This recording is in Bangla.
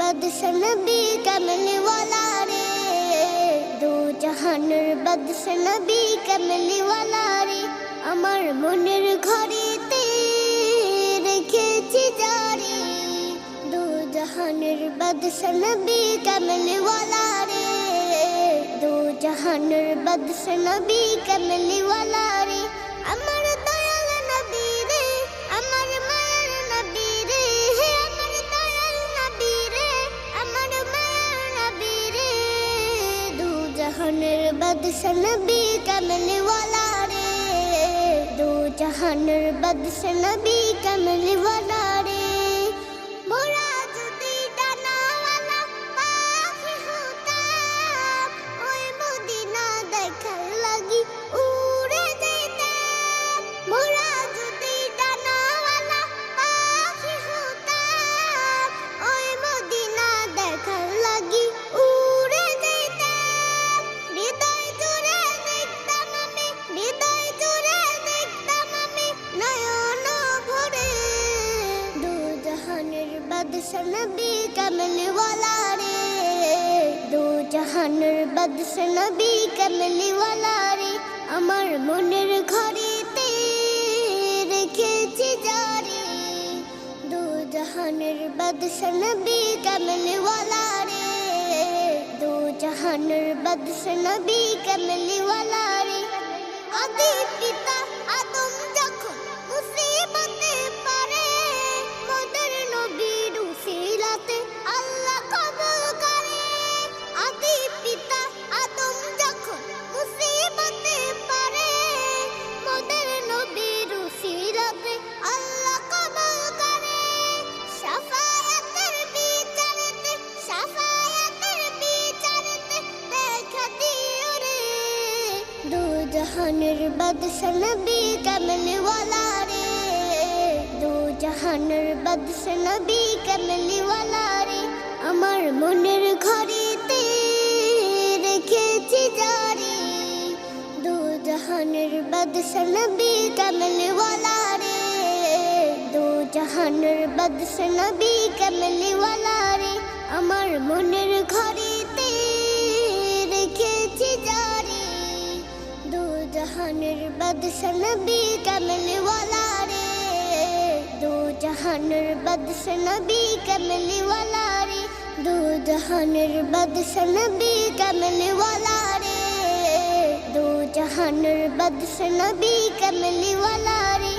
বাদশা নবী কমলি ওয়ালা রে, দু জাহানের বাদশা নবী কমলি ওয়ালা রে। আমার মনের ঘরেতে রেখেছি জারি, দু জাহানের বাদশা নবী কমলি ওয়ালা রে, দু জাহানের বাদশা নবী কমলি ওয়ালা রে। আমার দয়াল নবী রে, আমার মায়ার নবী রে, আমার দয়াল নবী রে, আমার মায়ার নবী রে, দু জাহানের বাদশা নবী কমলি ওয়ালা রে, দু জাহানের বাদশা নবী কমলি ওয়ালা রে। মোরা যদি ডানাওয়ালা পাখি হতাম, ওই মদিনা দেখার লাগি উড়ে যেতাম। মোরা যদি ডানাওয়ালা পাখি হতাম, ওই মদিনা দেখার লাগি উড়ে যেতাম। হৃদয় জুড়ে দেখতাম আমি, হৃদয় জুড়ে দেখতাম আমি নয়ন ভরে, দু জাহানের বাদশা নবী কমলি ওয়ালা রে, দু জাহানের বাদশা নবী কমলি ওয়ালা রে। আমার মনের ঘরেতে রেখেছি জারি, দু জাহানের বাদশা নবী কমলি ওয়ালা রে, দু জাহানের বাদশা নবী কমলি ওয়ালা রে। আদি পিতা আদম যখন মুসিবতে পড়ে, মোদের নবীর উসিলাতে আল্লাহ কবুল করে। আদি পিতা আদম যখন মুসিবতে পড়ে, মোদের নবীর উসিলাতে আল্লাহ কবুল করে। শাফায়াতের বিচারেতে, শাফায়াতের বিচারেতে দেখা দিও রে, দু জাহানের বাদশা নবী কমলি ওয়ালা রে, দু জাহানের বাদশা নবী কমলি ওয়ালা রে। আমার মনের ঘরেতে রেখেছি জারি, দু জাহানের বাদশা নবী কমলি ওয়ালা রে, দু জাহানের বাদশা নবী কমলি ওয়ালা রে। আমার মনের ঘরেতে রেখেছি জারি, দু জাহানের বাদশা নবী কমলি ওয়ালা রে, দু জাহানের বাদশা নবী কমলি ওয়ালা রে, দু জাহানের বাদশা নবী কমলি ওয়ালা রে, দু জাহানের বাদশা নবী কমলি ওয়ালা রে।